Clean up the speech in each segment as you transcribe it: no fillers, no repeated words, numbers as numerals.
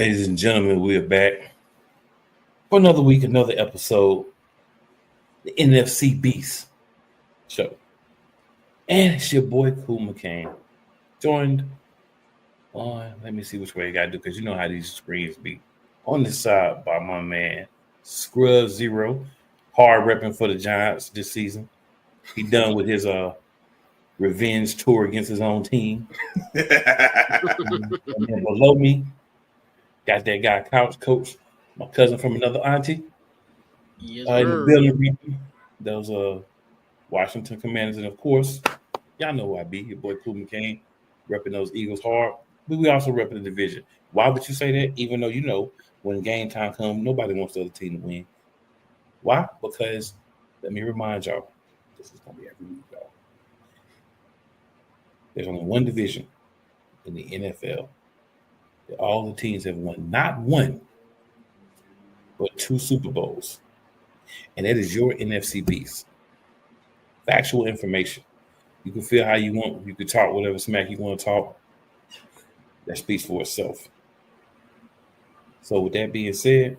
Ladies and gentlemen, we are back for another week, another episode, the Nfc Beast Show. And it's your boy, Cool McCain, joined on, let me see which way I got to do, because you know how these screens be. On this side by my man, Scrub Zero, hard repping for the Giants this season. He done with his revenge tour against his own team. And then below me, got that guy, Couch Coach, my cousin from another auntie. Yes, In the building region, those Washington Commanders, and of course, y'all know who I be, your boy Cool McCain, repping those Eagles hard. But we also repping the division. Why would you say that? Even though you know when game time comes, nobody wants the other team to win. Why? Because let me remind y'all, this is gonna be every week, y'all. There's only one division in the NFL that all the teams have won, not one, but 2 Super Bowls. And that is your NFC Beast. Factual information. You can feel how you want. You can talk whatever smack you want to talk. That speaks for itself. So with that being said,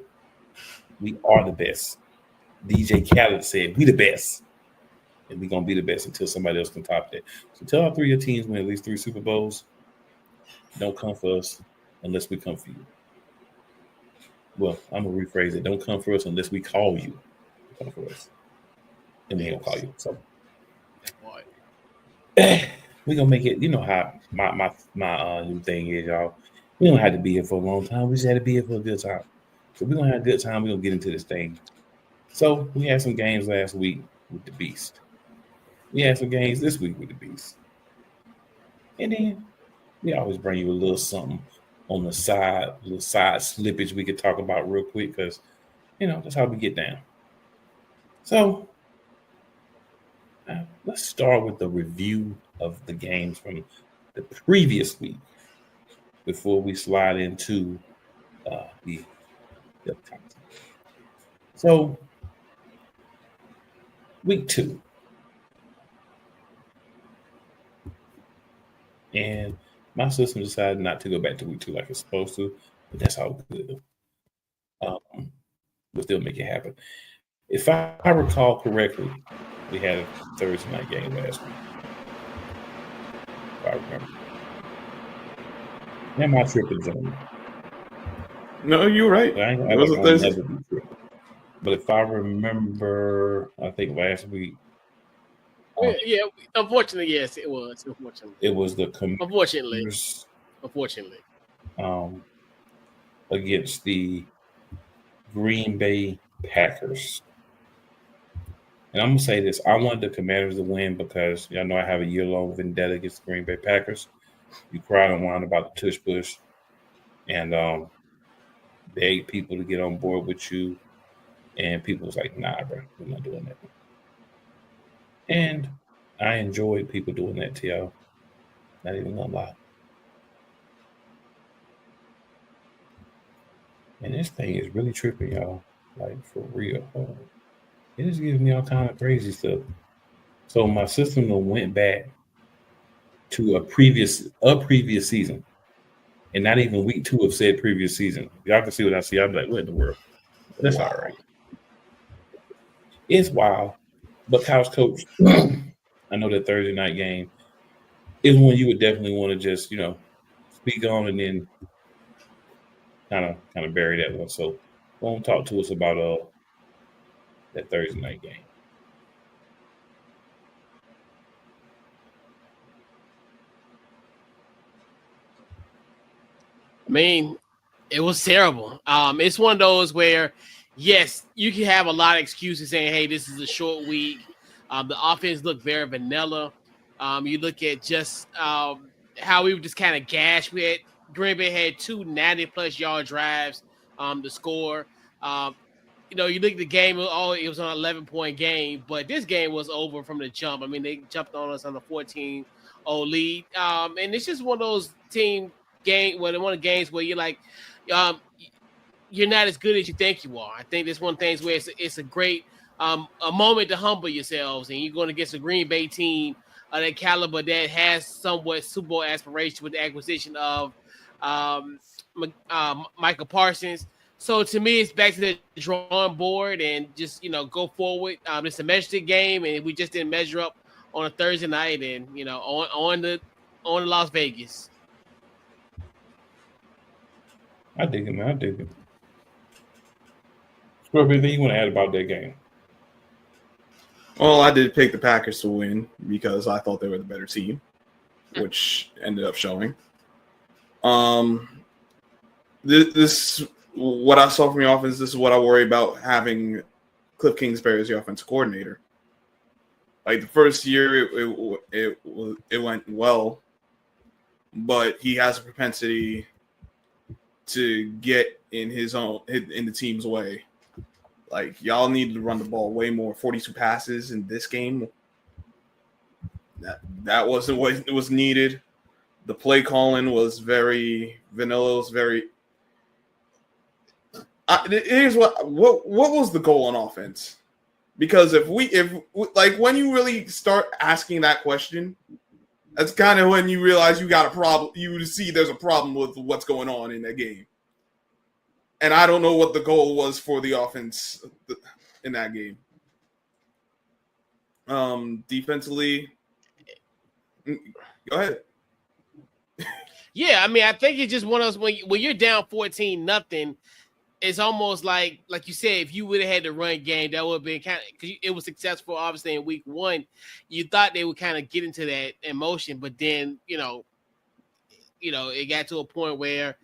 we are the best. DJ Khaled said, we the best. And we're going to be the best until somebody else can top that. So tell all 3 of your teams win at least 3 Super Bowls. Don't come for us unless we come for you. Well, I'm going to rephrase it. Don't come for us unless we call you. Come for us. And they don't call you. So we're gonna make it. You know how my new thing is, y'all. We don't have to be here for a long time. We just had to be here for a good time. So we're gonna have a good time. We're gonna get into this thing. So we had some games last week with the Beast. We had some games this week with the Beast. And then we always bring you a little something on the side, a little side slippage we could talk about real quick because you know that's how we get down. So let's start with the review of the games from the previous week before we slide into the content. So, week 2. And my system decided not to go back to week 2 like it's supposed to, but that's all good. We'll still make it happen. If I recall correctly, we had a Thursday night game last week. If I remember. Am I tripping, gentlemen? No, you're right. It was a Thursday. But if I remember, I think last week. Yeah, unfortunately, yes, it was. Unfortunately, it was the Unfortunately, against the Green Bay Packers. And I'm going to say this. I wanted the Commanders to win because y'all know I have a year-long vendetta against the Green Bay Packers. You cried and whined about the tush push and begged people to get on board with you. And people was like, nah, bro, we're not doing that. And I enjoyed people doing that to y'all. Not even going to lie. And this thing is really tripping, y'all. Like, for real. It is giving me all kind of crazy stuff. So my system went back to a previous season, and not even week 2 of said previous season. Y'all can see what I see. I'm like, what in the world? That's all right. It's wild, but Couch Coach, I know that Thursday night game is one you would definitely want to just speak on and then kind of bury that one. So, go and talk to us about that Thursday night game. I mean, it was terrible. It's one of those where, yes, you can have a lot of excuses saying, "Hey, this is a short week." The offense looked very vanilla. You look at just how we were just kind of gashed. Green Bay had 2 90-plus yard drives to score. You look at the game, it was an 11-point game, but this game was over from the jump. I mean, they jumped on us on a 14-0 lead. And it's just one of those one of the games where you're like, you're not as good as you think you are. I think this one of the things where it's a great a moment to humble yourselves, and you're going against a Green Bay team of that caliber that has somewhat Super Bowl aspiration with the acquisition of Michael Parsons. So to me, it's back to the drawing board and just go forward. It's a measured game, and we just didn't measure up on a Thursday night, and on Las Vegas. I dig it, man. I dig it. Scorpio, anything you want to add about that game? Well, I did pick the Packers to win because I thought they were the better team, which ended up showing. This what I saw from the offense. This is what I worry about having Cliff Kingsbury as the offensive coordinator. Like the first year, it went well, but he has a propensity to get in the team's way. Like y'all need to run the ball way more. 42 passes in this game. That wasn't what was needed. The play calling was very vanilla. It was very. Here's what was the goal on offense? Because if when you really start asking that question, that's kind of when you realize you got a problem. You see there's a problem with what's going on in that game. And I don't know what the goal was for the offense in that game. Defensively, go ahead. Yeah, I mean, I think it's just one of those when you're down 14-0, it's almost like you said, if you would have had the run game, that would have been kind of because it was successful, obviously, in week 1. You thought they would kind of get into that emotion, but then it got to a point where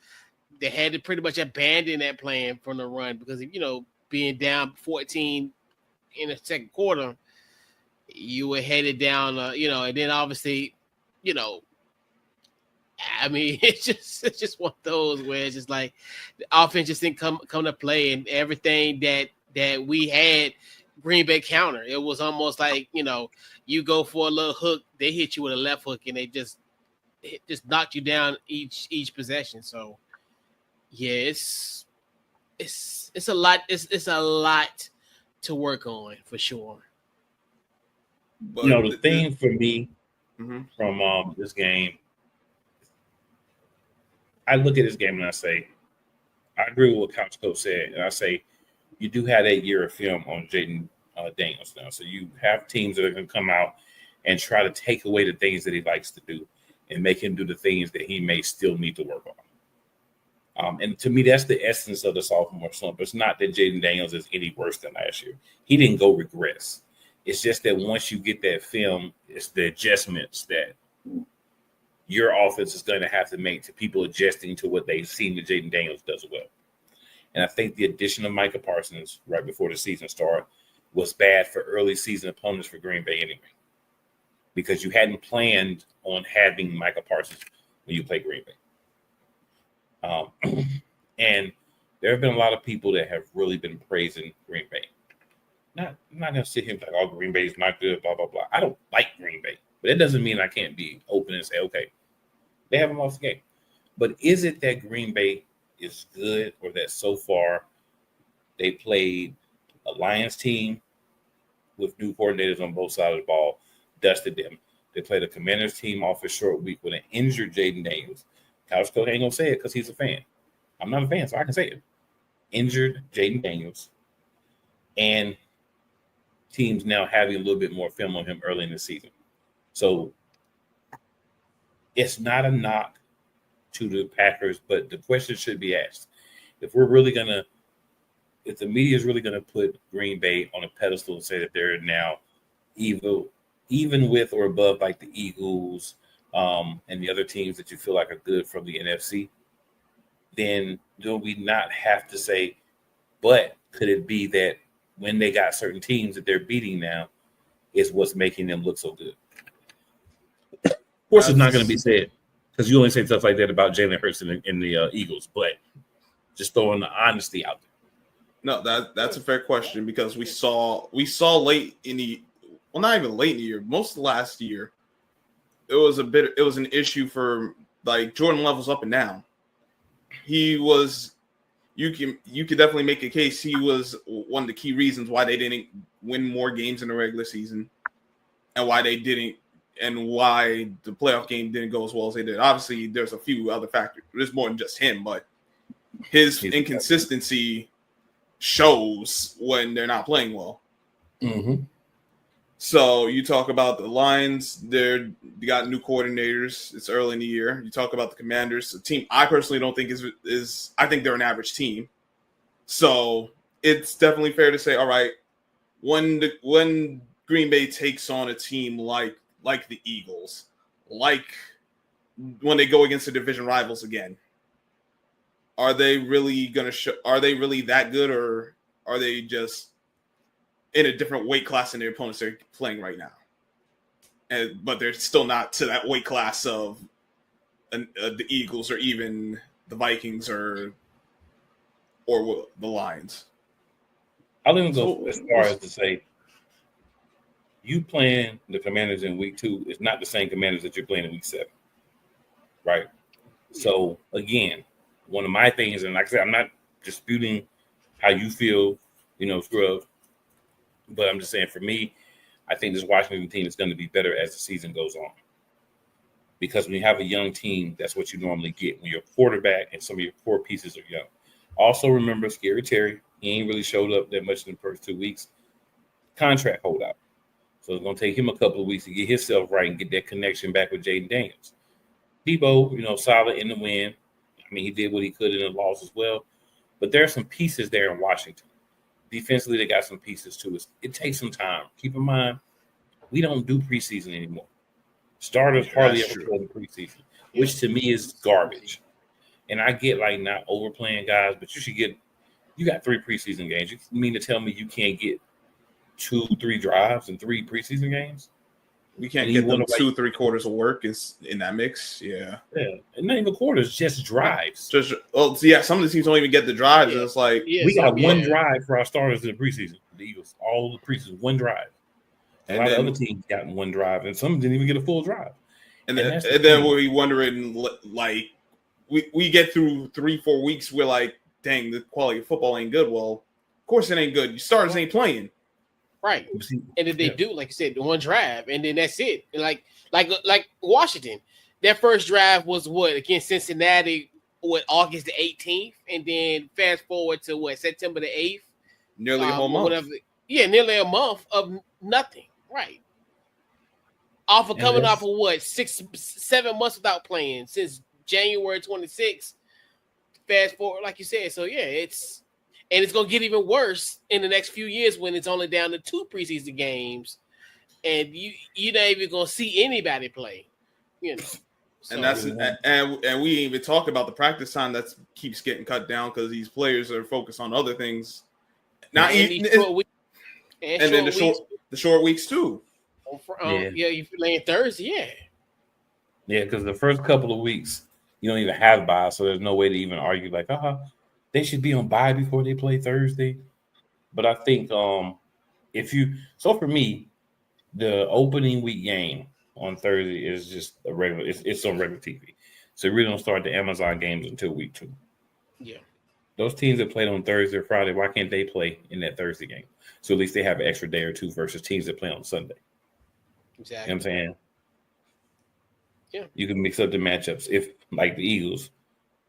they had to pretty much abandon that plan from the run because being down 14 in the second quarter, you were headed down, and then obviously, I mean, it's just one of those where it's just like the offense just didn't come to play, and everything that we had Green Bay counter. It was almost like you go for a little hook, they hit you with a left hook, and they just knocked you down each possession. So yeah, it's a lot. It's a lot to work on for sure. But the thing for me from this game. I look at this game and I say, I agree with what Couch Coach said. And I say, you do have that year of film on Jaden Daniels now. So you have teams that are going to come out and try to take away the things that he likes to do and make him do the things that he may still need to work on. And to me, that's the essence of the sophomore slump. It's not that Jaden Daniels is any worse than last year. He didn't go regress. It's just that once you get that film, it's the adjustments that your offense is going to have to make to people adjusting to what they've seen that Jaden Daniels does well. And I think the addition of Micah Parsons right before the season started was bad for early season opponents for Green Bay anyway, because you hadn't planned on having Micah Parsons when you play Green Bay. And there have been a lot of people that have really been praising Green Bay. I'm not going to sit here and be like, oh, Green Bay is not good, blah, blah, blah. I don't like Green Bay, but it doesn't mean I can't be open and say, okay, they haven't lost the game. But is it that Green Bay is good, or that so far they played a Lions team with new coordinators on both sides of the ball, dusted them? They played a Commanders team off a short week with an injured Jaden Daniels. Couch Coach ain't going to say it because he's a fan. I'm not a fan, so I can say it. Injured Jaden Daniels. And teams now having a little bit more film on him early in the season. So it's not a knock to the Packers, but the question should be asked. If the media is really gonna put Green Bay on a pedestal and say that they're now even with or above like the Eagles and the other teams that you feel like are good from the NFC, then do we not have to say, but could it be that when they got certain teams that they're beating now is what's making them look so good? Of course, it's not going to be said because you only say stuff like that about Jalen Hurts in the Eagles, but just throwing the honesty out there. No, that's a fair question because we saw late in the not even late in the year, most of last year, it was an issue for like Jordan Love's up and down. He was you could definitely make a case he was one of the key reasons why they didn't win more games in the regular season and why they didn't. And why the playoff game didn't go as well as they did. Obviously, there's a few other factors. There's more than just him, but his inconsistency shows when they're not playing well. Mm-hmm. So you talk about the Lions, they got new coordinators. It's early in the year. You talk about the Commanders, a team I personally don't think is I think they're an average team. So it's definitely fair to say, all right, when Green Bay takes on a team like the Eagles, like when they go against the division rivals again, are they really gonna show? Are they really that good, or are they just in a different weight class than their opponents they're playing right now? But they're still not to that weight class of the Eagles or even the Vikings or the Lions. I'll even go as far as to say, you playing the Commanders in week 2 is not the same Commanders that you're playing in week 7, right? So again, one of my things, and like I said, I'm not disputing how you feel, Scrub, but I'm just saying for me, I think this Washington team is going to be better as the season goes on. Because when you have a young team, that's what you normally get when your quarterback and some of your core pieces are young. Also remember Scary Terry. He ain't really showed up that much in the first 2 weeks. Contract holdout. So it's going to take him a couple of weeks to get himself right and get that connection back with Jaden Daniels. Debo, solid in the win. I mean, he did what he could in the loss as well. But there are some pieces there in Washington. Defensively, they got some pieces too. It takes some time. Keep in mind, we don't do preseason anymore. Starters hardly ever play the preseason, which to me is garbage. And I get like not overplaying guys, but you got 3 preseason games. You mean to tell me you can't get 2-3 drives in 3 preseason games? We can't get them 2-3 quarters of work is in that mix. Yeah. And not even quarters, just drives. Some of the teams don't even get the drives. And it's like we got one drive for our starters in the preseason. The Eagles, all the preseason, one drive. A lot of other teams got one drive, and some didn't even get a full drive. And then we're wondering, like, we get through 3-4 weeks, we're like, dang, the quality of football ain't good. Well, of course it ain't good. Your starters ain't playing. Right. And if they do, like you said, one drive, and then that's it. And like Washington, their first drive was against Cincinnati, August the 18th, and then fast forward to September the 8th. Nearly a whole month. Nearly a month of nothing. Right. Coming off of 6-7 months without playing since January 26th. Fast forward, like you said. So it's going to get even worse in the next few years when it's only down to 2 preseason games, and you're not even going to see anybody play. So, and that's and we ain't even talk about the practice time that keeps getting cut down because these players are focused on other things. Not even and then the short weeks too. You playing Thursday, because the first couple of weeks you don't even have bye, so there's no way to even argue like, they should be on bye before they play Thursday. But I think for me, the opening week game on Thursday is just a regular. It's on regular TV, so we don't start the Amazon games until week 2. Yeah, those teams that played on Thursday or Friday, why can't they play in that Thursday game? So at least they have an extra day or 2 versus teams that play on Sunday. Exactly. You know what I'm saying? Yeah. You can mix up the matchups. If, like the Eagles,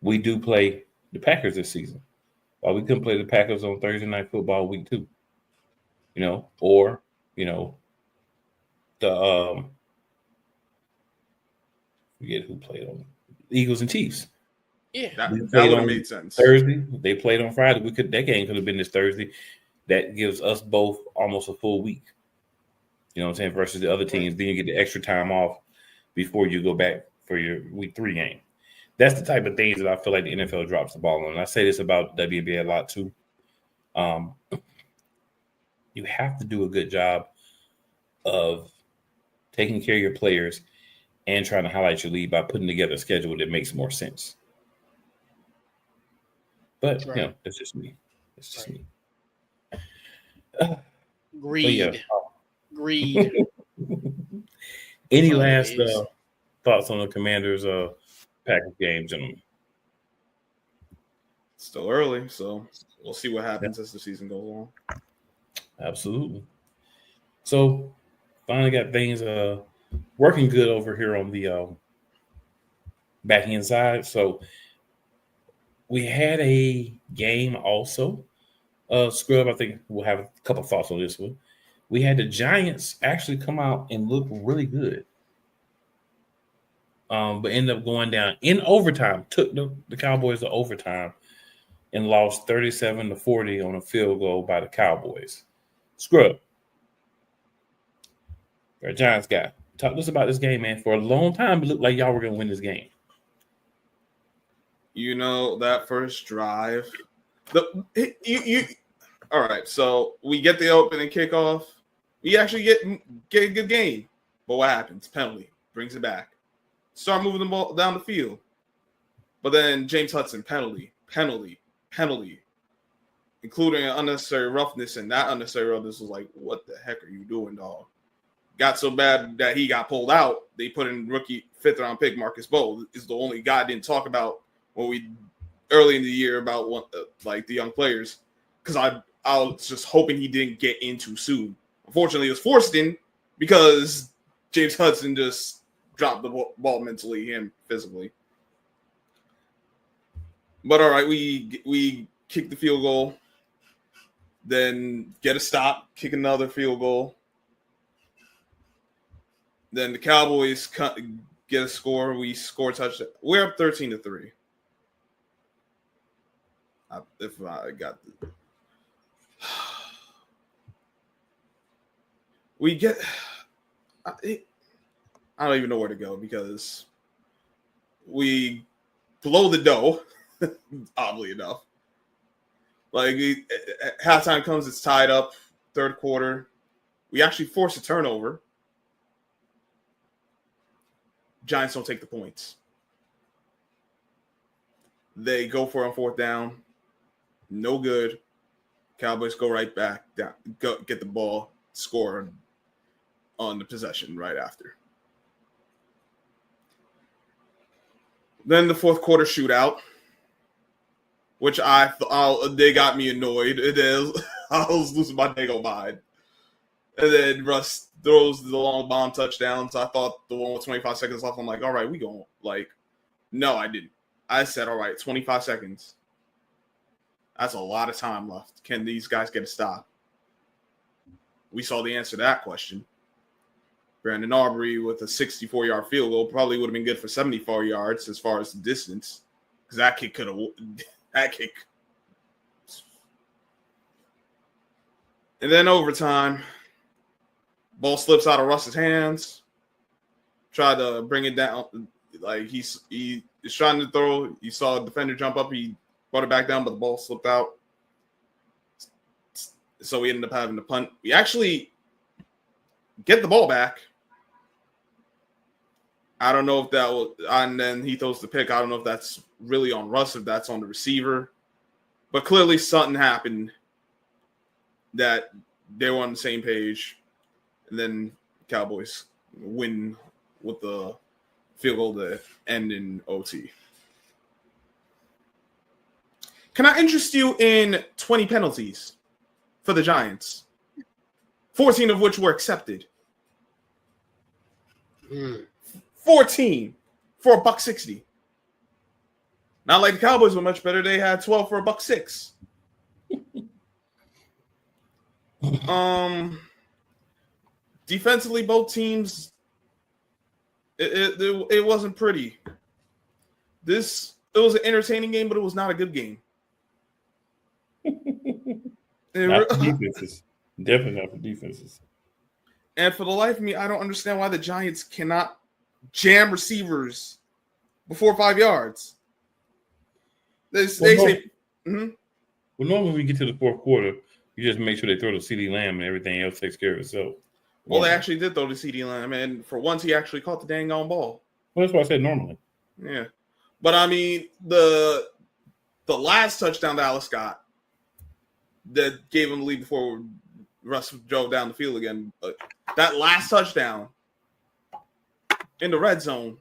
we do play the Packers this season. Why we couldn't play the Packers on Thursday Night Football week 2? Or the forget who played on Eagles and Chiefs. Yeah, that would have made sense. Thursday, they played on Friday. That game could have been this Thursday. That gives us both almost a full week. You know what I'm saying? Versus the other teams, then you get the extra time off before you go back for your week 3 game. That's the type of things that I feel like the NFL drops the ball on. And I say this about WNBA a lot too. You have to do a good job of taking care of your players and trying to highlight your lead by putting together a schedule that makes more sense. But that's just me. It's just me. Greed. Greed. Any last thoughts on the Commanders' Packers game, gentlemen? Still early, so we'll see what happens as the season goes on. Absolutely. So finally got things working good over here on the back end side. So we had a game also. Scrub, I think we'll have a couple thoughts on this one. We had the Giants actually come out and look really good. But ended up going down in overtime, took the Cowboys to overtime and lost 37-40 on a field goal by the Cowboys. Scrub. You're a Giants guy. Talk to us about this game, man. For a long time, it looked like y'all were going to win this game. You know, that first drive. All right, so we get the opening kickoff. We actually get a good game. But what happens? Penalty. Brings it back. Start moving the ball down the field. But then James Hudson, penalty, including an unnecessary roughness. And that unnecessary roughness was like, what the heck are you doing, dog? Got so bad that he got pulled out. They put in rookie 5th-round pick Marcus Bowe. Is the only guy I didn't talk about when we early in the year about like the young players, because I was just hoping he didn't get in too soon. Unfortunately, it was forced in because James Hudson just dropped the ball mentally and physically. But all right, we kick the field goal, then get a stop, kick another field goal. Then the Cowboys get a score. We score a touchdown. We're up 13-3. If I got the... We get... I don't even know where to go because we blow the dough, oddly enough. Like, halftime comes, it's tied up, third quarter. We actually force a turnover. Giants don't take the points. They go for it on fourth down. No good. Cowboys go right back down, get the ball, score on the possession right after. Then the fourth quarter shootout, which they got me annoyed. I was losing my dang mind. And then Russ throws the long bomb touchdowns. I thought the one with 25 seconds left, I'm like, all right, we going. Like, no, I didn't. I said, all right, 25 seconds. That's a lot of time left. Can these guys get a stop? We saw the answer to that question. Brandon Aubrey with a 64-yard field goal probably would have been good for 74 yards as far as the distance, because that kick could have – that kick. And then overtime, ball slips out of Russ's hands. Tried to bring it down. Like, he's trying to throw. You saw a defender jump up. He brought it back down, but the ball slipped out. So we ended up having to punt. We actually get the ball back. I don't know if that was, and then he throws the pick. I don't know if that's really on Russ, if that's on the receiver. But clearly something happened that they were on the same page. And then Cowboys win with the field goal to end in OT. Can I interest you in 20 penalties for the Giants? 14 of which were accepted. 14 for $160. Not like the Cowboys were much better. They had 12 for $106. Defensively, both teams, it wasn't pretty. It was an entertaining game, but it was not a good game. Not for defenses. Definitely not for defenses. And for the life of me, I don't understand why the Giants cannot jam receivers before 5 yards. They say, Well, normally when we get to the fourth quarter, you just make sure they throw the CD Lamb and everything else takes care of itself. Well, they actually did throw the CD Lamb, and for once, he actually caught the dang on ball. Well, that's what I said normally. Yeah. But, I mean, the last touchdown that Dallas got that gave him the lead before Russ drove down the field again, that last touchdown in the red zone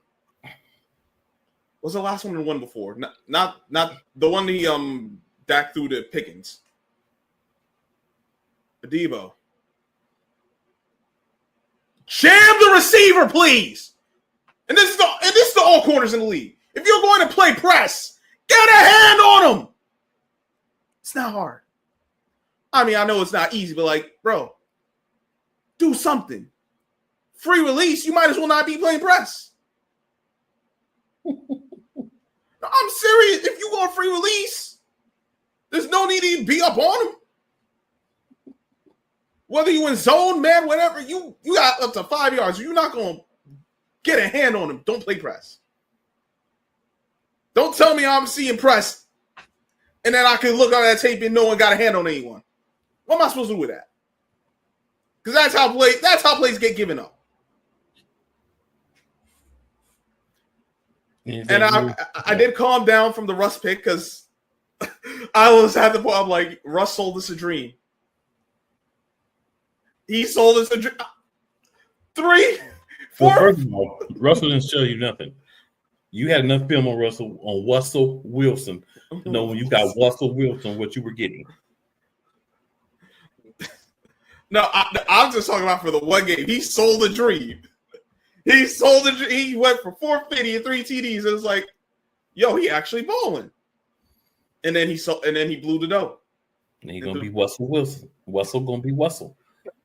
was the last one or one before. Not the one he Dak threw to Pickens. Adebo. Jam the receiver, please. And this is the all corners in the league. If you're going to play press, Get a hand on him. It's not hard. I mean, I know it's not easy, but like, bro, do something. Free release, you might as well not be playing press. I'm serious. If you go on free release, there's no need to even be up on him. Whether you in zone, man, whatever, you got up to 5 yards. You're not going to get a hand on him. Don't play press. Don't tell me I'm seeing press and then I can look at that tape and no one got a hand on anyone. What am I supposed to do with that? Because that's how plays get given up. And I did calm down from the Russ pick because I was at the point, I'm like, Russ sold us a dream. He sold us a dream. 3, 4. Well, first of all, Russell didn't show you nothing. You had enough film on Russell Wilson to know when you got Russell Wilson what you were getting. No, I'm just talking about for the one game. He sold the dream. He sold the dream. He went for 450 and 3 TDs. And it's like, yo, he actually balling. And then he blew the dough. And he's gonna be Russell Wilson. Russell gonna be Russell.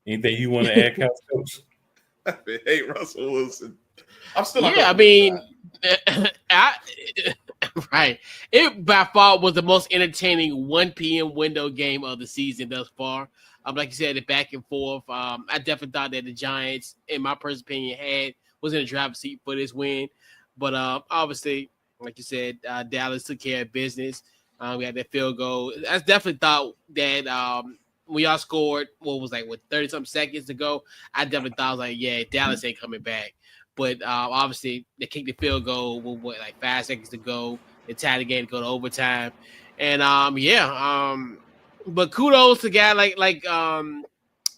Anything you want to add, Coach? I hate Russell Wilson. I'm still not. Yeah, I mean, right. It by far was the most entertaining 1 p.m. window game of the season thus far. Like you said, the back and forth. I definitely thought that the Giants, in my personal opinion, was in the driver's seat for this win. But obviously, like you said, Dallas took care of business. We had that field goal. I definitely thought that when y'all scored, 30-something seconds to go, I definitely thought, I was like, yeah, Dallas ain't coming back. But obviously, they kicked the field goal with 5 seconds to go. They tied the game to go to overtime. And, but kudos to a guy like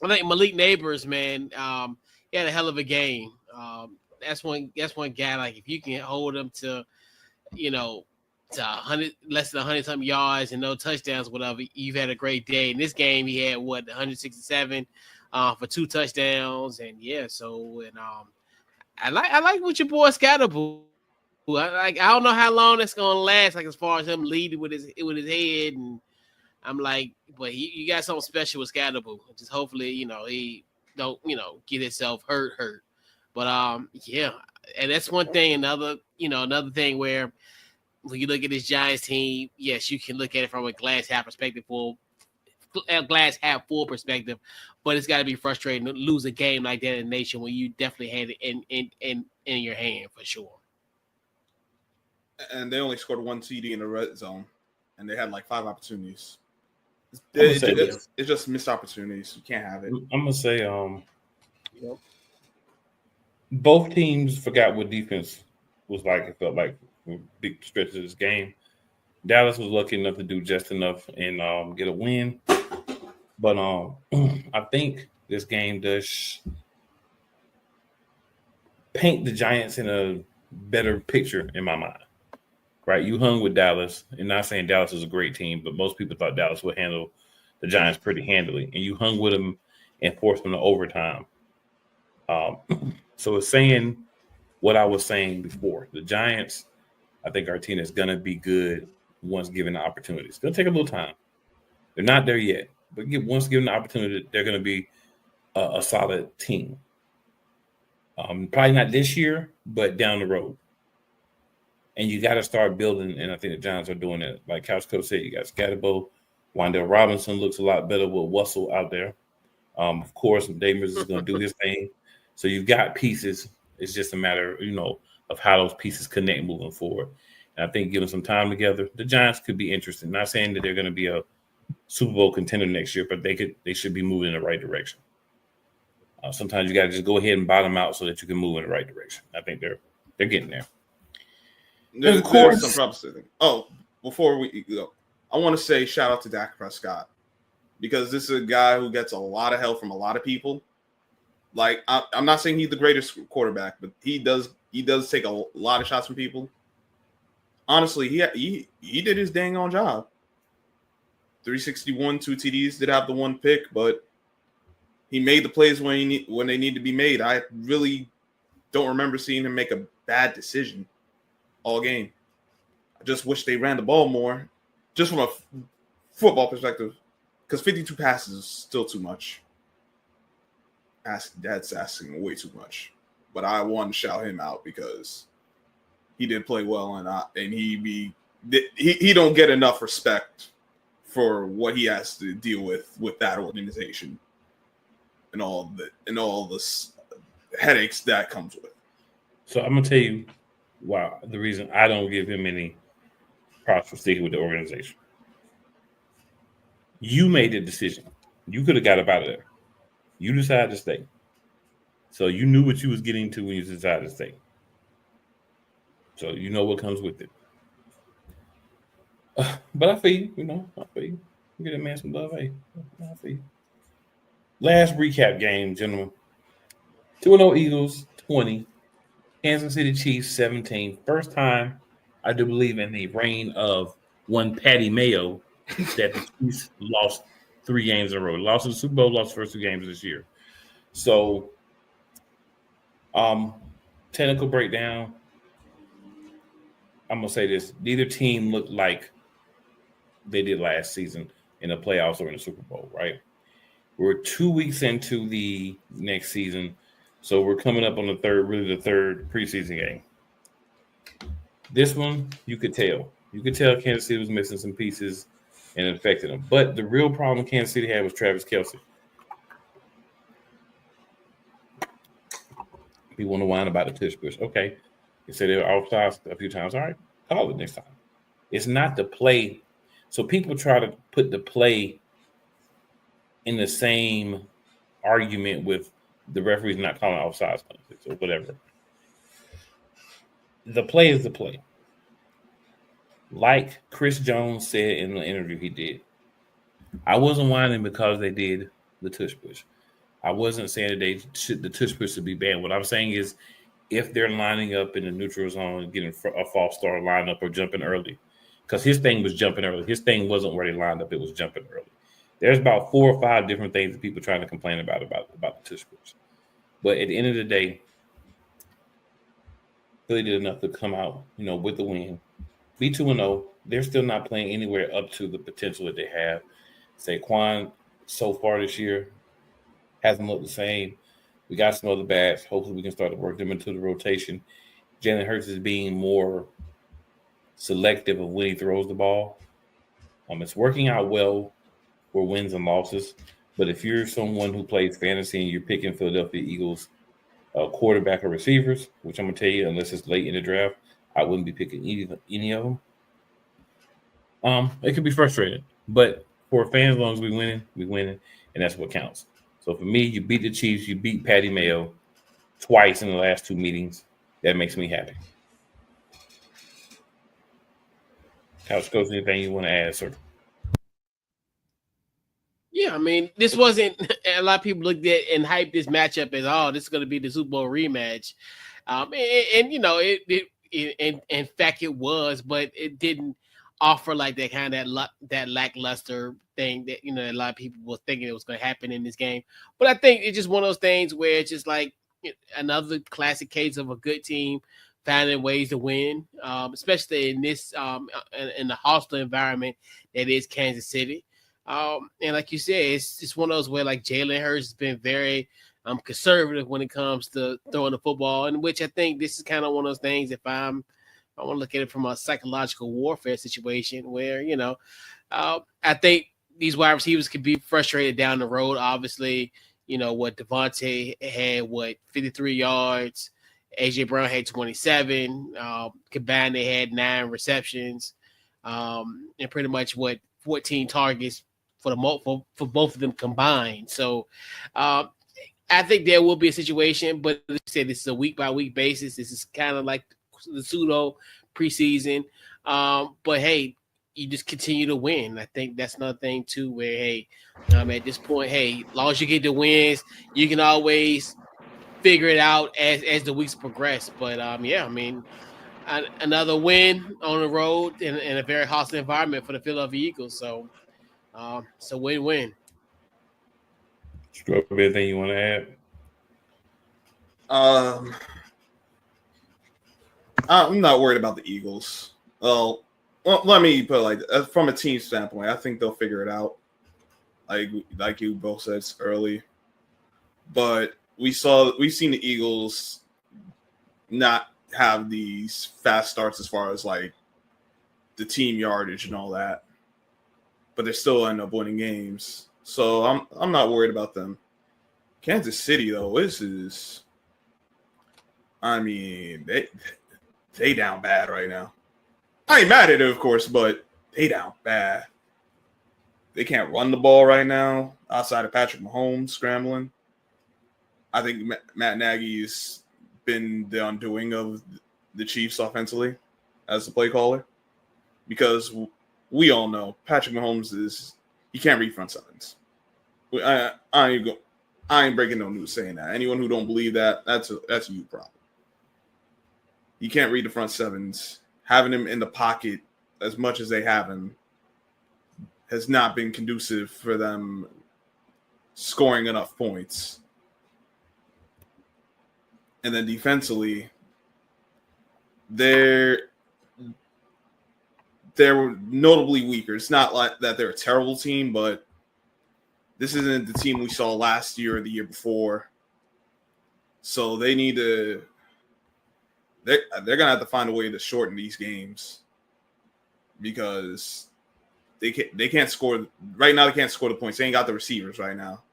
Malik Neighbors, man. He had a hell of a game. That's one guy, like, if you can hold him to 100, less than 100-something yards and no touchdowns, whatever, you've had a great day. In this game, he had 167 for 2 touchdowns, and I like what your boy Scatterboo. I don't know how long that's gonna last. Like as far as him leading with his head, and I'm like, but you got something special with Scatterboo. Just hopefully, he don't get himself hurt. But and that's one thing. Another thing where when you look at this Giants team, yes, you can look at it from a glass half full perspective, but it's got to be frustrating to lose a game like that in the nation when you definitely had it in your hand for sure. And they only scored 1 TD in the red zone, and they had 5 opportunities. It's just missed opportunities. You can't have it. I'm gonna say, both teams forgot what defense was like. It felt like big stretches of this game. Dallas was lucky enough to do just enough and get a win. But I think this game does paint the Giants in a better picture in my mind. Right? You hung with Dallas, and not saying Dallas is a great team, but most people thought Dallas would handle the Giants pretty handily. And you hung with them and forced them to overtime. So it's saying what I was saying before. The Giants, I think our team is going to be good once given the opportunity. It's going to take a little time. They're not there yet. But once given the opportunity, they're going to be a solid team. Probably not this year, but down the road. And you got to start building, and I think the Giants are doing it. Like Couch Coach said, you got Scatterbo. Wandale Robinson looks a lot better with Russell out there. Of course, Davis is going to do his thing. So you've got pieces. It's just a matter, of how those pieces connect moving forward. And I think given some time together, the Giants could be interesting. Not saying that they're going to be a Super Bowl contender next year, but they should be moving in the right direction. Sometimes you got to just go ahead and bottom out so that you can move in the right direction. I think they're getting there. There's some props to think. Oh, before we go, I want to say shout out to Dak Prescott because this is a guy who gets a lot of help from a lot of people. Like I'm not saying he's the greatest quarterback, but he does take a lot of shots from people. Honestly, he did his dang on job. 361, 2 TDs, did have the 1 pick, but he made the plays when they need to be made. I really don't remember seeing him make a bad decision all game. I just wish they ran the ball more, just from a football perspective, because 52 passes is still too much. That's asking way too much. But I want to shout him out because he did play well, and he don't get enough respect for what he has to deal with that organization and all the headaches that comes with. So I'm gonna tell you why the reason I don't give him any props for sticking with the organization. You made the decision. You could have got up out of there. You decided to stay. So you knew what you was getting to when you decided to stay. So you know what comes with it. But I feel you, I feel you. Give that man some love, hey. I feel you. Last recap game, gentlemen. 2-0 Eagles, 20. Kansas City Chiefs, 17. First time, I do believe, in the reign of one Patty Mayo that the Chiefs lost 3 games in a row. Lost in the Super Bowl, lost the first 2 games this year. So, technical breakdown. I'm going to say this. Neither team looked like they did last season in the playoffs or in the Super Bowl, right? We're 2 weeks into the next season, so we're coming up on the third preseason game. This one, you could tell. You could tell Kansas City was missing some pieces and it affected them. But the real problem Kansas City had was Travis Kelce. People want to whine about the tush push. Okay. They said they were offsides a few times. All right, call it next time. It's not the play. So people try to put the play in the same argument with the referees not calling offsides or whatever. The play is the play. Like Chris Jones said in the interview he did, I wasn't whining because they did the tush push. I wasn't saying that the tush push should be banned. What I'm saying is if they're lining up in the neutral zone, getting a false start lineup or jumping early, because his thing was jumping early. His thing wasn't where they lined up. It was jumping early. There's about 4 or 5 different things that people trying to complain about the tush push. But at the end of the day, Philly did enough to come out, with the win. Be 2-0. They're still not playing anywhere up to the potential that they have. Saquon so far this year hasn't looked the same. We got some other bats. Hopefully we can start to work them into the rotation. Jalen Hurts is being more selective of when he throws the ball. It's working out well for wins and losses. But if you're someone who plays fantasy and you're picking Philadelphia Eagles quarterback or receivers, which I'm going to tell you, unless it's late in the draft, I wouldn't be picking any of them. It could be frustrating. But for fans, as long as we're winning, and that's what counts. So for me, you beat the Chiefs, you beat Patty Mayo twice in the last 2 meetings. That makes me happy. Couch Coach, anything you want to add, sir? Yeah, I mean, this wasn't a lot of people looked at and hyped this matchup as, this is going to be the Super Bowl rematch. In fact it was, but it didn't offer like that kind of that lackluster thing that, a lot of people were thinking it was going to happen in this game. But I think it's just one of those things where it's just like another classic case of a good team finding ways to win, especially in this in the hostile environment that is Kansas City. And like you said, it's just one of those where like Jalen Hurts has been very conservative when it comes to throwing the football, in which I think this is kind of one of those things. If I want to look at it from a psychological warfare situation where, I think these wide receivers could be frustrated down the road. Obviously, what Devontae had, 53 yards. AJ Brown had 27. Combined, they had 9 receptions, and pretty much 14 targets for both of them combined. So I think there will be a situation, but as I said, this is a week by week basis. This is kind of like the pseudo preseason. But hey, you just continue to win. I think that's another thing too, where hey, at this point, hey, as long as you get the wins, you can always figure it out as the weeks progress. But another win on the road in a very hostile environment for the Philadelphia Eagles. So win-win. Scrub, anything you want to add? I'm not worried about the Eagles. Well, well, let me put it from a team standpoint, I think they'll figure it out. Like you both said early, but we've seen the Eagles not have these fast starts as far as like the team yardage and all that, but they still end up winning games. So I'm not worried about them. Kansas City though, this is, I mean, they down bad right now. I ain't mad at it, of course, but they down bad. They can't run the ball right now outside of Patrick Mahomes scrambling. I think Matt Nagy's been the undoing of the Chiefs offensively as the play caller, because we all know Patrick Mahomes he can't read front sevens. I ain't breaking no news saying that. Anyone who don't believe that, that's a you problem. You can't read the front sevens. Having him in the pocket as much as they have him has not been conducive for them scoring enough points. And then defensively, they're notably weaker. It's not like that they're a terrible team, but this isn't the team we saw last year or the year before. So they need to they're gonna have to find a way to shorten these games, because they can't score right now. They can't score the points. They ain't got the receivers right now.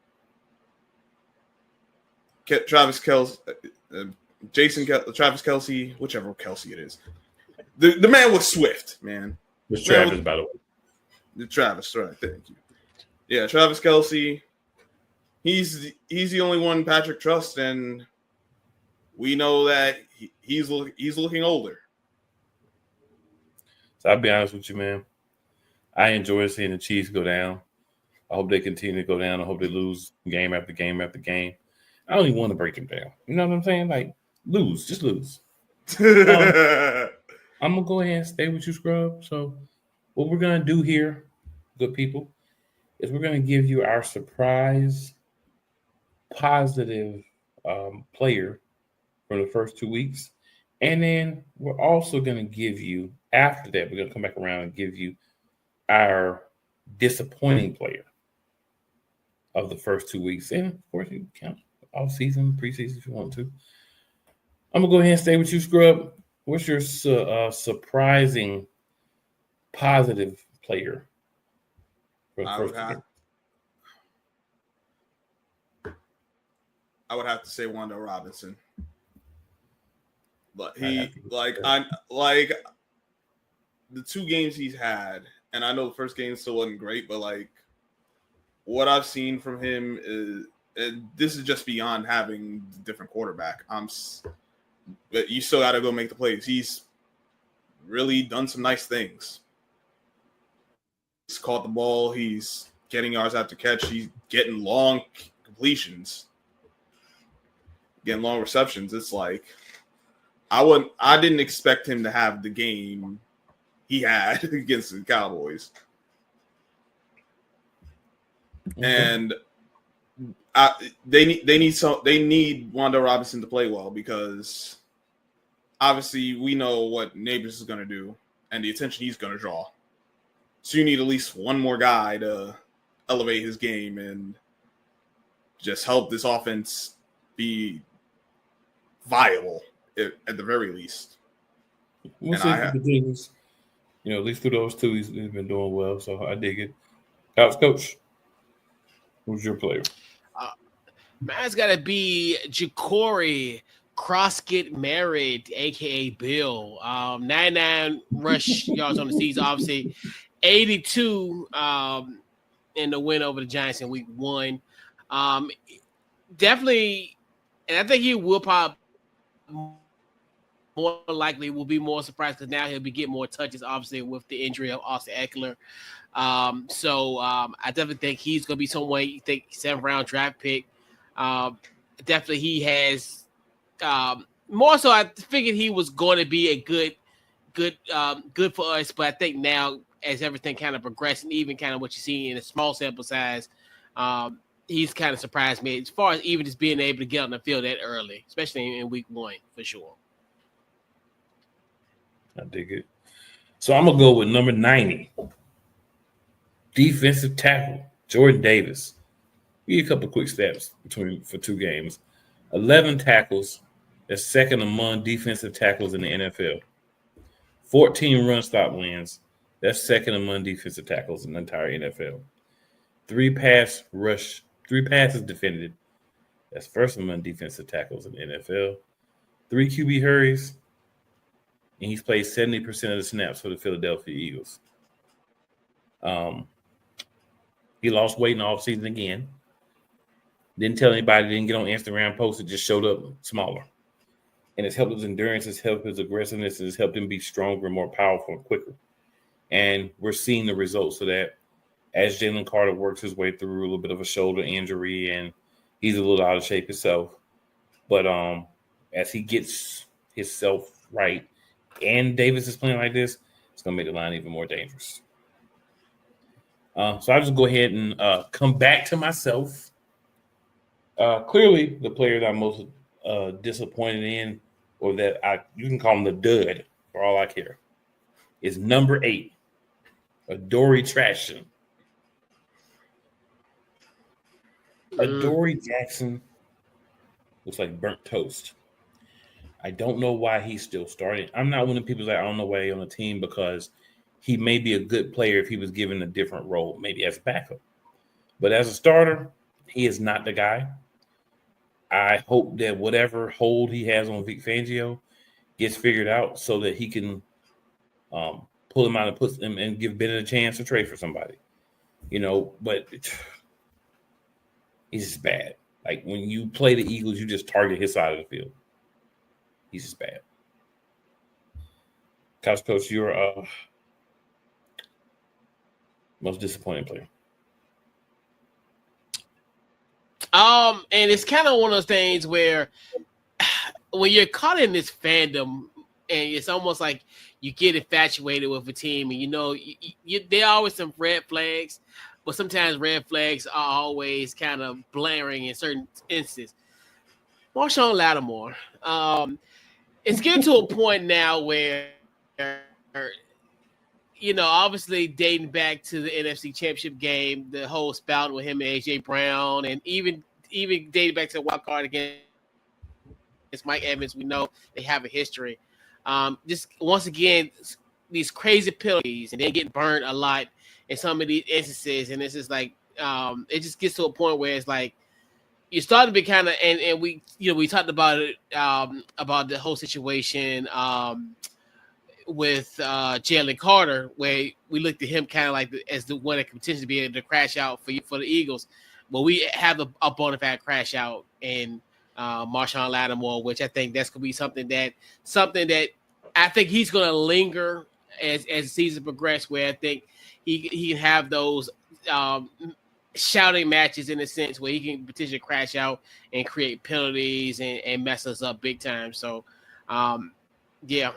Travis Kelce, Travis Kelce, whichever Kelce it is. The man was swift, man. It's Travis, by the way. The Travis, right? Thank you. Yeah, Travis Kelce. He's the only one Patrick trusts, and we know that he's looking older. So I'll be honest with you, man. I enjoy seeing the Chiefs go down. I hope they continue to go down. I hope they lose game after game after game. I don't even want to break them down. You know what I'm saying? Like, lose. Just lose. I'm going to go ahead and stay with you, Scrub. So what we're going to do here, good people, is we're going to give you our surprise positive player from the first 2 weeks. And then we're also going to give you, after that, we're going to come back around and give you our disappointing player of the first 2 weeks. And, of course, you can count all season, preseason if you want to. I'm going to go ahead and stay with you, Scrub. What's your surprising positive player for the first 2 games? I would have to say Wanda Robinson. But the 2 games he's had, and I know the first game still wasn't great, but like what I've seen from him is, and this is just beyond having a different quarterback. But you still got to go make the plays. He's really done some nice things. He's caught the ball. He's getting yards after catch. He's getting long completions, getting long receptions. It's like I didn't expect him to have the game he had against the Cowboys. Mm-hmm. And they need Wanda Robinson to play well, because obviously we know what Neighbors is going to do and the attention he's going to draw. So you need at least one more guy to elevate his game and just help this offense be viable at the very least. We'll see if he continues. At least through those 2, he's been doing well. So I dig it. Coach, who's your player? Mine's got to be Ja'Cory Croskett Merritt, a.k.a. Bill. 99 rush yards on the season, obviously. 82 in the win over the Giants in week 1. Definitely, and I think he will probably more likely will be more surprised, because now he'll be getting more touches, obviously, with the injury of Austin Eckler. So I definitely think he's going to be someone you think 7th-round draft pick. Definitely he has more so. I figured he was going to be a good for us, but I think now as everything kind of progressed, and even kind of what you see in a small sample size, he's kind of surprised me as far as even just being able to get on the field that early, especially in week 1 for sure. I dig it. So I'm gonna go with number 90, defensive tackle Jordan Davis. Give you a couple of quick stats for 2 games. 11 tackles. That's second among defensive tackles in the NFL. 14 run stop wins. That's second among defensive tackles in the entire NFL. 3 passes defended. That's first among defensive tackles in the NFL. 3 QB hurries. And he's played 70% of the snaps for the Philadelphia Eagles. He lost weight in the offseason again. Didn't tell anybody, didn't get on Instagram, posted, just showed up smaller. And it's helped his endurance, it's helped his aggressiveness, it's helped him be stronger, more powerful, and quicker. And we're seeing the results of that as Jalen Carter works his way through a little bit of a shoulder injury, and he's a little out of shape himself. But as he gets himself right and Davis is playing like this, it's going to make the line even more dangerous. So I'll just go ahead and come back to myself. Clearly, the player that I'm most disappointed in, or that you can call him the dud for all I care, is number 8, Adoree Jackson. Adoree Jackson looks like burnt toast. I don't know why he's still starting. I'm not one of the people that I don't know why he's on the team, because he may be a good player if he was given a different role, maybe as backup. But as a starter, he is not the guy. I hope that whatever hold he has on Vic Fangio gets figured out so that he can pull him out and put him and give Bennett a chance to trade for somebody. But he's just bad. Like, when you play the Eagles, you just target his side of the field. He's just bad. Coach, you're most disappointing player. And it's kind of one of those things where when you're caught in this fandom, and it's almost like you get infatuated with a team, and there are always some red flags, but sometimes red flags are always kind of blaring in certain instances. Marshawn Lattimore, it's getting to a point now where, obviously dating back to the NFC Championship game, the whole spout with him and A.J. Brown, and even dating back to the wild card against Mike Evans, we know they have a history. Just once again, these crazy penalties, and then getting burnt a lot in some of these instances, and it's just like it just gets to a point where it's like you start to be kind of, and we talked about it about the whole situation with Jalen Carter, where we looked at him kind of like as the one that could potentially be able to crash out for the Eagles, but we have a bona fide crash out in Marshawn Lattimore, which I think that's gonna be something that I think he's gonna linger as the season progresses, where I think he can have those shouting matches in a sense where he can potentially crash out and create penalties and mess us up big time. So, yeah.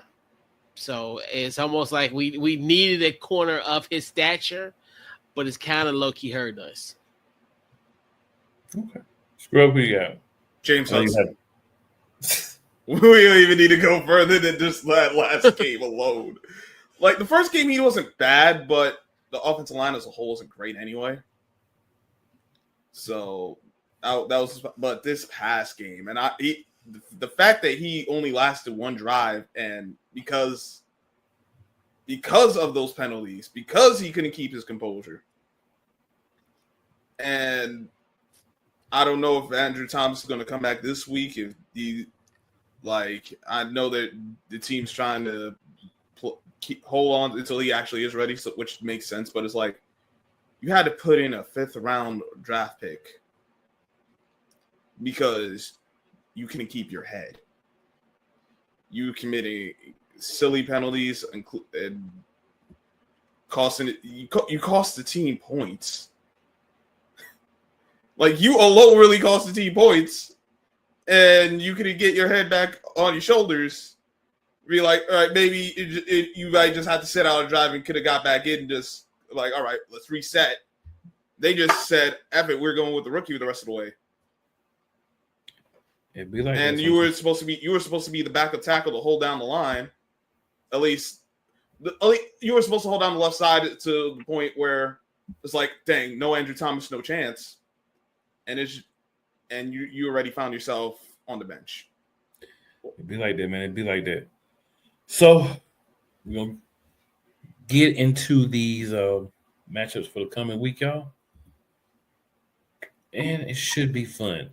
So it's almost like we needed a corner of his stature, but it's kind of low-key hurt us. Okay. Scrub, who you got? James Hudson. We don't even need to go further than just that last game alone. Like, the first game, he wasn't bad, but the offensive line as a whole wasn't great anyway. So but this past game, and the fact that he only lasted one drive, and because of those penalties, because he couldn't keep his composure, and I don't know if Andrew Thomas is going to come back this week. If I know that the team's trying to hold on until he actually is ready, which makes sense. But it's like you had to put in a 5th round draft pick because you couldn't keep your head. You committing silly penalties and costing it. You cost the team points. Like, you alone really cost the team points, and you could get your head back on your shoulders. Be like, all right, maybe you guys just had to sit out a drive and could have got back in. Just like, all right, let's reset. They just said, "F it, we're going with the rookie the rest of the way." It'd be like, and you were supposed to be the backup tackle to hold down the line, at least You were supposed to hold down the left side to the point where it's like, dang, no Andrew Thomas, no chance, and you already found yourself on the bench. It'd be like that, man. It'd be like that. So we're gonna get into these matchups for the coming week, y'all, and it should be fun.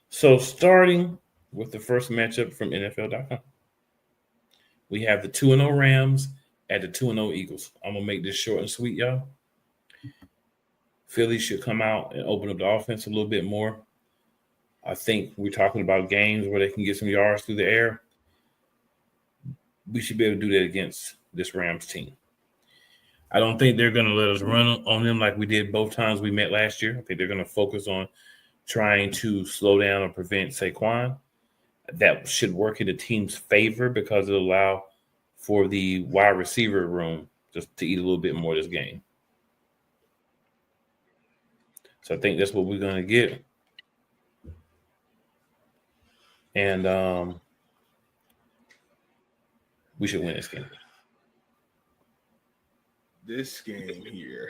So starting with the first matchup from NFL.com, we have the 2-0 Rams at the 2-0 Eagles. I'm gonna make this short and sweet, y'all. Philly should come out and open up the offense a little bit more. I think we're talking about games where they can get some yards through the air. We should be able to do that against this Rams team. I don't think they're going to let us run on them like we did both times we met last year. I think they're going to focus on trying to slow down or prevent Saquon. That should work in the team's favor because it'll allow for the wide receiver room just to eat a little bit more of this game. So I think that's what we're going to get. And we should win this game. This game here.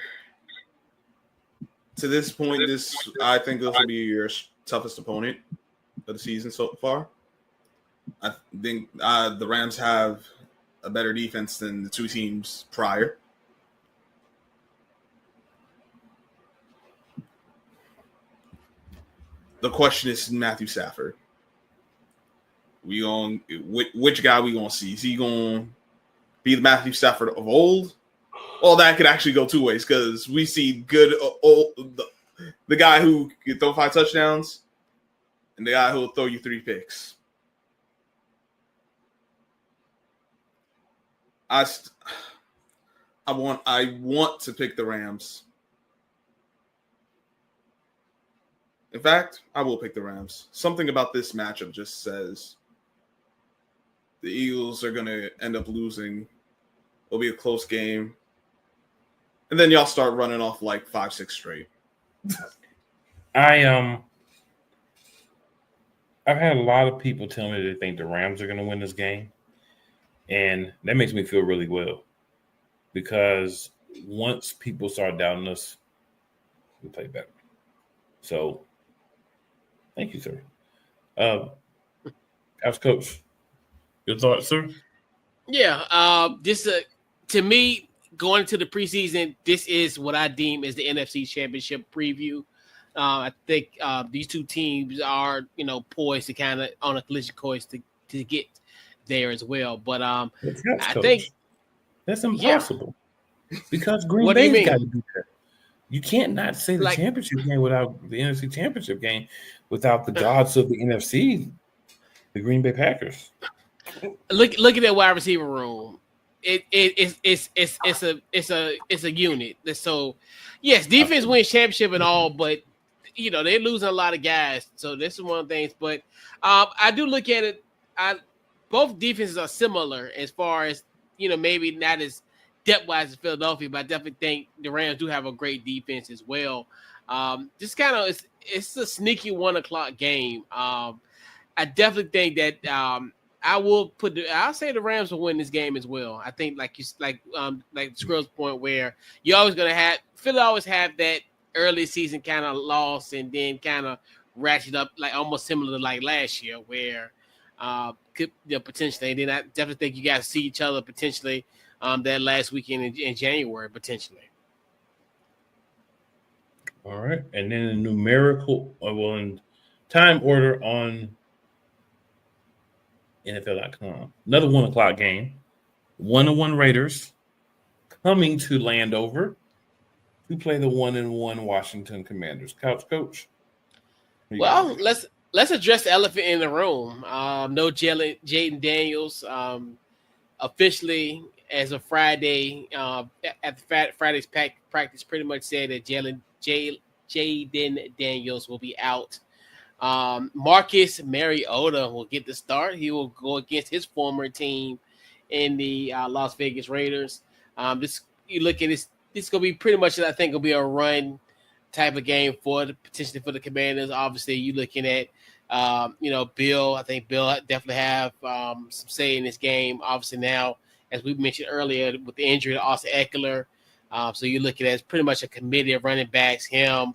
To this point, I think this will be your toughest opponent of the season so far. I think the Rams have a better defense than the two teams prior. The question is Matthew Stafford. Which guy we gonna see? Is he gonna be the Matthew Stafford of old? Well, that could actually go two ways because we see good the guy who can throw 5 touchdowns and the guy who will throw you 3 picks. I want to pick the Rams. In fact, I will pick the Rams. Something about this matchup just says the Eagles are going to end up losing. It'll be a close game. And then y'all start running off like 5-6 straight. I've had a lot of people tell me they think the Rams are going to win this game. And that makes me feel really well. Because once people start doubting us, we play better. So, thank you, sir. How's Coach? Your thoughts, sir? Yeah, to me, going into the preseason, this is what I deem as the NFC Championship preview. I think these two teams are, poised to kind of on a collision course to get there as well. But I think that's impossible because Green Bay's got to be there. You can't not say the championship game without the NFC Championship game without the gods of the NFC, the Green Bay Packers. Look at that wide receiver room. It's a unit. So yes, defense wins championship and all, but they're losing a lot of guys. So this is one of the things. But I do look at it. Both defenses are similar as far as maybe not as depth-wise as Philadelphia, but I definitely think the Rams do have a great defense as well. Just kind of it's a sneaky 1:00 game. I definitely think that I'll say the Rams will win this game as well. I think like Scrub's point where you're always gonna have Philly always have that early season kind of loss and then kind of ratchet up like almost similar to like last year where could potentially. And then I definitely think you guys see each other potentially that last weekend in January potentially. All right, and then in numerical, in time order on NFL.com. Another 1:00 game. 1-1 Raiders coming to Landover to play the 1-1 Washington Commanders. Coach. Well, let's address the elephant in the room. No Jaden Daniels. Officially, as of Friday, at the Friday's practice, pretty much said that Jaden Daniels will be out. Marcus Mariota will get the start. He will go against his former team in the Las Vegas Raiders. You look at this. This is gonna be pretty much, I think, will be a run type of game potentially for the Commanders. Obviously, you're looking at Bill. I think Bill definitely have some say in this game. Obviously, now as we mentioned earlier, with the injury to Austin Eckler. So you look at it as pretty much a committee of running backs, him,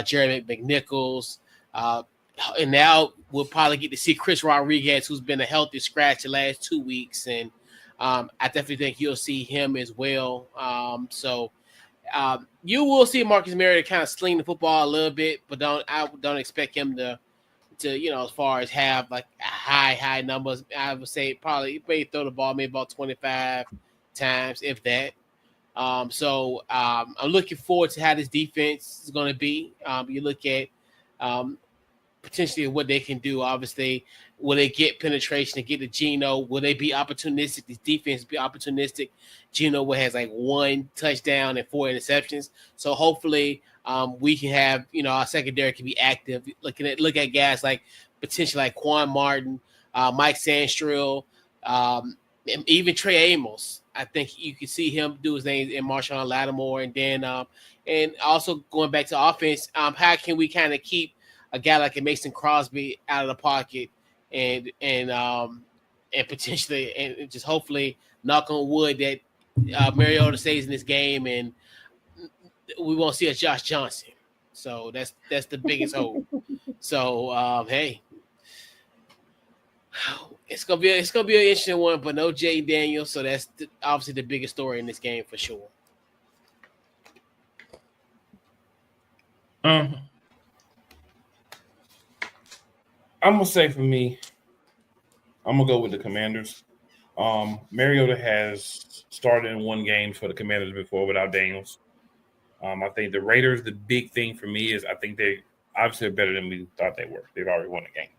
Jeremy McNichols. And now we'll probably get to see Chris Rodriguez, who's been a healthy scratch the last 2 weeks. And I definitely think you'll see him as well. You will see Marcus Mariota kind of sling the football a little bit, but I don't expect him to as far as have like high numbers. I would say probably he may throw the ball maybe about 25 times, if that. I'm looking forward to how this defense is going to be. You look at potentially what they can do. Obviously, will they get penetration and get to Geno? Will they be opportunistic? This defense be opportunistic. Geno has like 1 touchdown and 4 interceptions. So hopefully we can have, our secondary can be active. Look at guys like potentially like Quan Martin, Mike Sandstrill, even Trey Amos. I think you can see him do his thing in Marshawn Lattimore. And then and also going back to offense, how can we kind of keep a guy like a Mason Crosby out of the pocket and potentially and just hopefully knock on wood that Mariota stays in this game and we won't see a Josh Johnson. So that's the biggest hope. So hey, it's gonna be an interesting one, but no Jay Daniels. So that's obviously the biggest story in this game for sure. I'm gonna say for me, I'm gonna go with the Commanders. Mariota has started in 1 game for the Commanders before without Daniels. I think the Raiders, the big thing for me is I think they obviously are better than we thought they were. They've already won a game.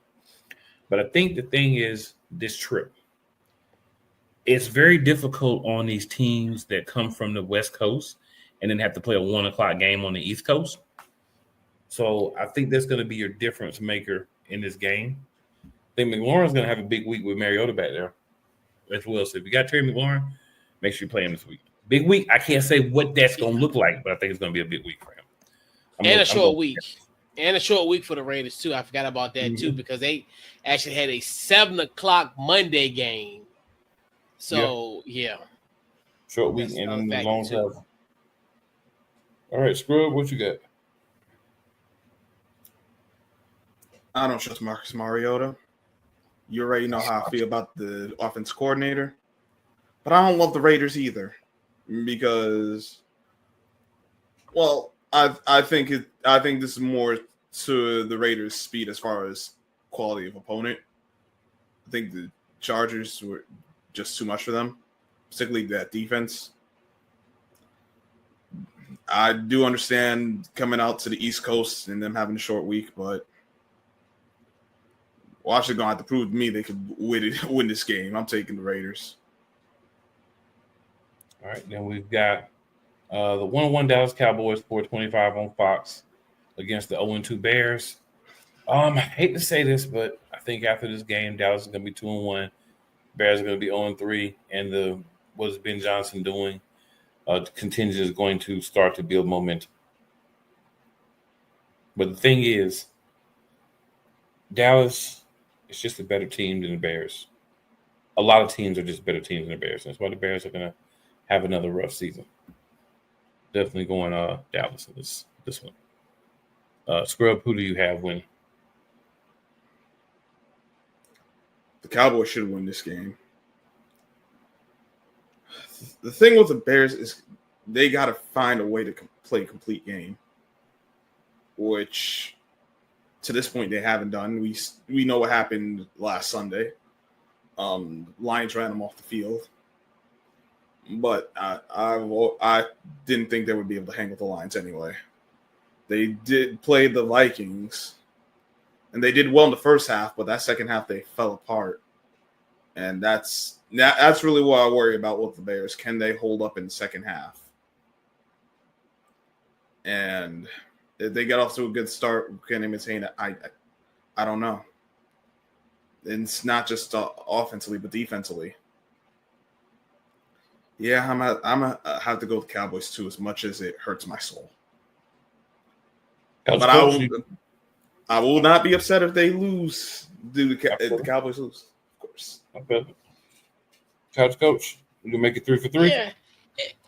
But I think the thing is this trip. It's very difficult on these teams that come from the West Coast and then have to play a 1:00 game on the East Coast. So I think that's going to be your difference maker in this game. I think McLaurin's going to have a big week with Mariota back there as well. So if you got Terry McLaurin, make sure you play him this week. Big week. I can't say what that's going to look like, but I think it's going to be a big week for him. And a short week for the Raiders too. I forgot about that too because they actually had a 7:00 Monday game. So yeah. Short week and then the long travel. All right, Scrub, what you got? I don't trust Marcus Mariota. You already know how I feel about the offense coordinator. But I don't love the Raiders either. Because I think this is more to the Raiders' speed as far as quality of opponent. I think the Chargers were just too much for them, particularly that defense. I do understand coming out to the East Coast and them having a short week, but Washington going to have to prove to me they could win this game. I'm taking the Raiders. All right, then we've got the 1-1 Dallas Cowboys, 4:25 on Fox against the 0-2 Bears. I hate to say this, but I think after this game, Dallas is going to be 2-1. Bears are going to be 0-3, and what is Ben Johnson doing? Contingent is going to start to build momentum. But the thing is, Dallas is just a better team than the Bears. A lot of teams are just better teams than the Bears. That's why the Bears are going to have another rough season. Definitely going Dallas in this one. Scrub, who do you have win? The Cowboys should win this game. The thing with the Bears is they got to find a way to play a complete game, which to this point they haven't done. We know what happened last Sunday. Lions ran them off the field. But I didn't think they would be able to hang with the Lions anyway. They did play the Vikings, and they did well in the first half, but that second half they fell apart. And that's really what I worry about with the Bears. Can they hold up in the second half? And if they get off to a good start, can they maintain it? I don't know. And it's not just offensively, but defensively. Yeah, I'm have to go with the Cowboys too, as much as it hurts my soul. But I will not be upset if they lose. The Cowboys lose, of course. Okay. Couch Coach. You can make it 3 for 3. Yeah,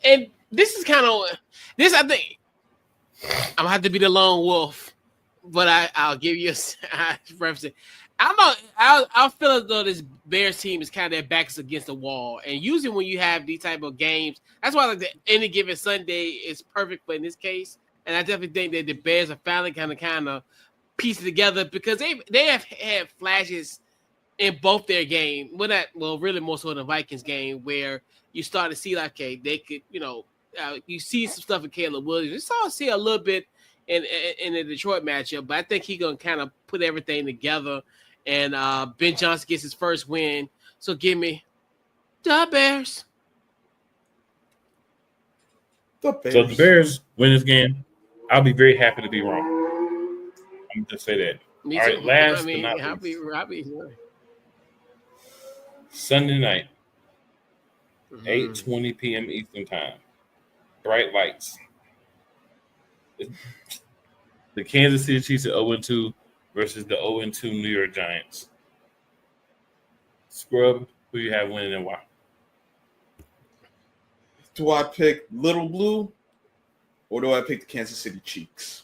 and this is kind of this. I think I'm gonna have to be the lone wolf, but I'll give you a reference. I don't know. I feel as though this Bears team is kind of their backs against the wall, and usually when you have these type of games, that's why like any given Sunday is perfect for in this case. And I definitely think that the Bears are finally kind of piece it together because they have had flashes in both their game. Really more so in the Vikings game where you start to see like, okay, they could, you see some stuff in Caleb Williams. You saw see a little bit in the Detroit matchup, but I think he's gonna kind of put everything together. And Ben Johnson gets his first win. So give me the Bears. So the Bears win this game. I'll be very happy to be wrong. I'm just say that. Me All too. right, last I mean, but not I'll least. be Sunday night, 8:20 p.m. Eastern Time. Bright lights. The Kansas City Chiefs are 0-2 versus the 0-2 New York Giants. Scrub, who you have winning and why? Do I pick Little Blue or do I pick the Kansas City Chiefs?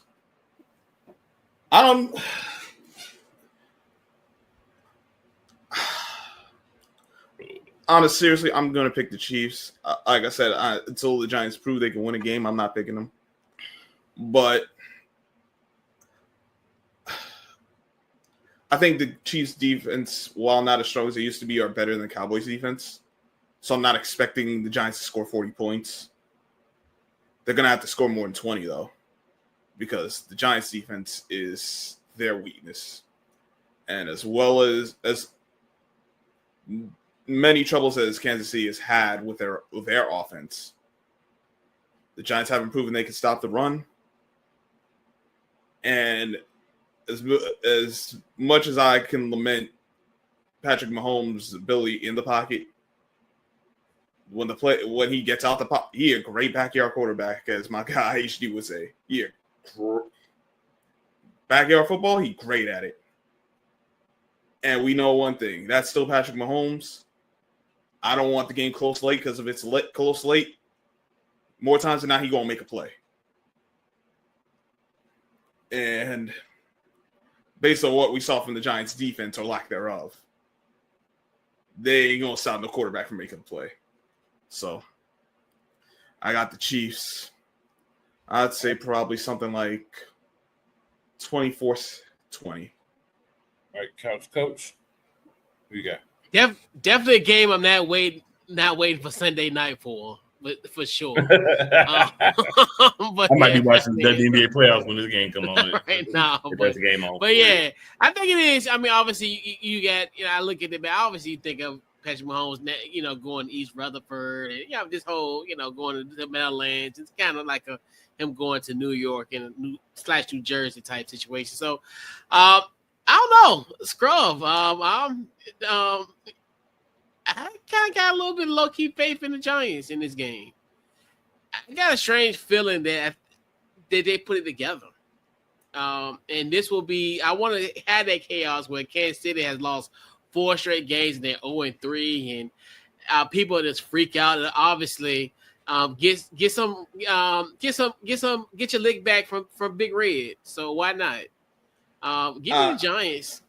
Honestly, seriously, I'm going to pick the Chiefs. Like I said, until the Giants prove they can win a game, I'm not picking them. But I think the Chiefs' defense, while not as strong as they used to be, are better than the Cowboys' defense. So I'm not expecting the Giants to score 40 points. They're going to have to score more than 20, though, because the Giants' defense is their weakness. And as well as many troubles as Kansas City has had with their offense, the Giants haven't proven they can stop the run. And as much as I can lament Patrick Mahomes' ability in the pocket, when he gets out the pocket, he a great backyard quarterback, as my guy HD would say. Backyard football, he's great at it. And we know one thing, that's still Patrick Mahomes. I don't want the game close late because if it's close late, more times than not, he's going to make a play. And based on what we saw from the Giants' defense or lack thereof, they ain't going to stop the quarterback from making a play. So I got the Chiefs. I'd say probably something like 24-20. All right, Couch Coach, who you got? Definitely a game I'm not waiting for Sunday night for sure. But I might be watching the NBA playoffs when this game come on. Right now, the game on. But yeah, I think it is. I mean, obviously, you got. I look at it, but obviously, you think of Patrick Mahomes, going to East Rutherford, and this whole, going to the Meadowlands. It's kind of like him going to New York and New Jersey type situation. So, I don't know, Scrub. I kind of got a little bit of low-key faith in the Giants in this game. I got a strange feeling that they put it together. And this will be – I want to have that chaos where Kansas City has lost 4 straight games and they're 0-3, and people just freak out. And obviously, get your lick back from Big Red. So why not? Give me the Giants.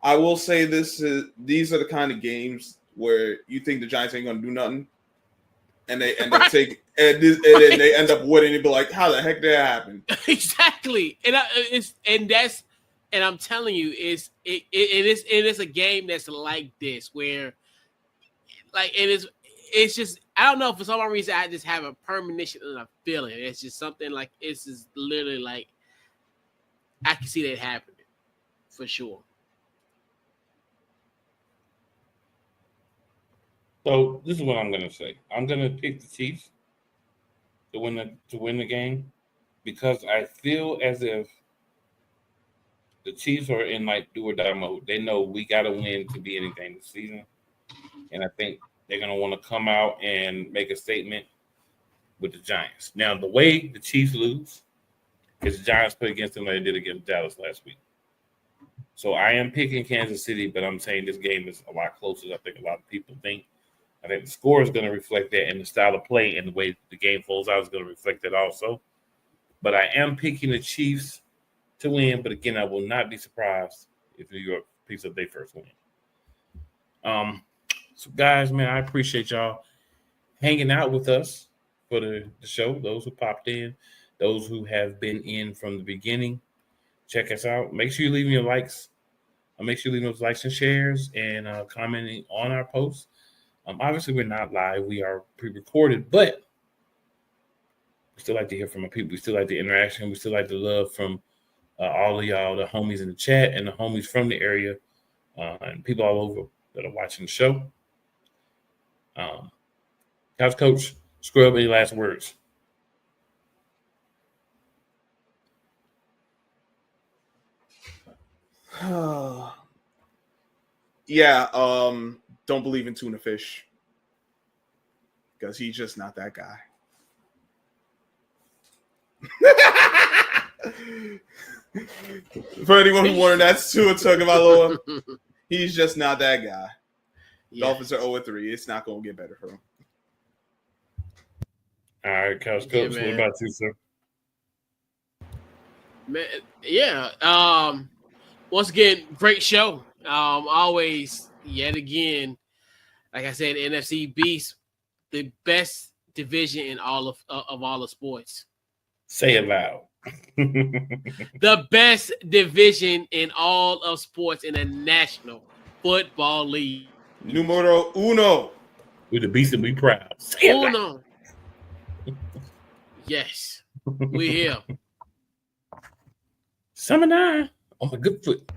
I will say these are the kind of games where you think the Giants ain't gonna do nothing, and they end up taking and then they end up winning and be like, how the heck did that happen? Exactly, and I'm telling you, it's a game that's like this where, like, it's just I don't know, for some reason I just have a premonition and a feeling. It's just something like it's just literally like I can see that happening for sure. So this is what I'm gonna say. I'm gonna pick the Chiefs to win the game because I feel as if the Chiefs are in like do or die mode. They know we gotta win to be anything this season, and I think they're gonna want to come out and make a statement with the Giants. Now, the way the Chiefs lose is the Giants play against them like they did against Dallas last week. So I am picking Kansas City, but I'm saying this game is a lot closer than I think a lot of people think. I think the score is going to reflect that, and the style of play and the way the game folds out is going to reflect that also. But I am picking the Chiefs to win. But again, I will not be surprised if New York picks up their first win. So guys, man, I appreciate y'all hanging out with us for the show. Those who popped in, those who have been in from the beginning, check us out. Make sure you leave your likes. Make sure you leave those likes and shares and commenting on our posts. Obviously, we're not live. We are pre-recorded, but we still like to hear from our people. We still like the interaction. We still like the love from all of y'all, the homies in the chat and the homies from the area and people all over that are watching the show. Couch Coach, Scrub, any last words? Yeah, don't believe in tuna fish because he's just not that guy. For anyone who wondered, that's Tua Tagovailoa. He's just not that guy. Yeah. Dolphins are 0-3. It's not going to get better for him. All right, Couch Coach, what about you, sir? Man, yeah. Once again, great show. Always, yet again, like I said, NFC Beast, the best division in all of all the sports. Say it loud. The best division in all of sports in the National Football League. Numero uno. We're the Beast and we proud. Say uno. Yes, we here. Summer 9 on my good foot.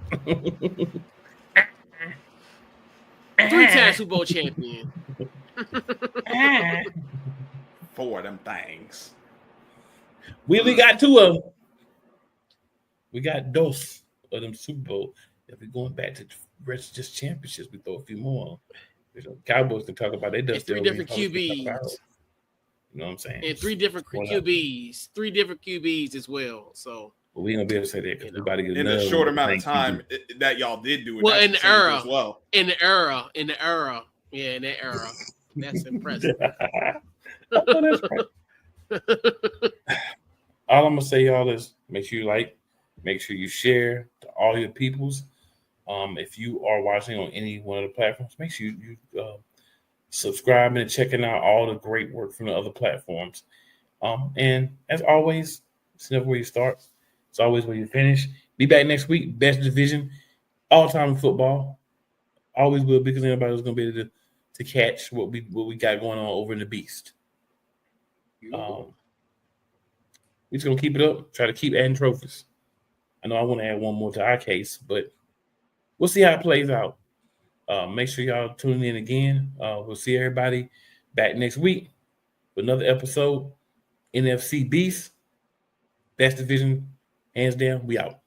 3-time Super Bowl champion. 4 of them things. We only got 2 of them. We got dos of them Super Bowl. If we're going back to the rest of just championships, we throw a few more. Cowboys can talk about their dust. 3 different QBs. You know what I'm saying? And 3 different QBs. 3 different QBs as well. So but we ain't gonna be able to say that because everybody in the short amount of time that y'all did do it. Well, in the era as well. In the era. Yeah, in that era. That's impressive. Oh, that's right. All I'm gonna say, y'all, is make sure you like, make sure you share to all your peoples. If you are watching on any one of the platforms, make sure you subscribing and checking out all the great work from the other platforms. And as always, it's never where you start. It's always where you finish. Be back next week. Best division, all time in football. Always will, because anybody's going to be able to catch what we got going on over in the Beast. We're just going to keep it up. Try to keep adding trophies. I know I want to add one more to our case, but we'll see how it plays out. Make sure y'all tune in again. We'll see everybody back next week with another episode. NFC Beast, best division, hands down. We out.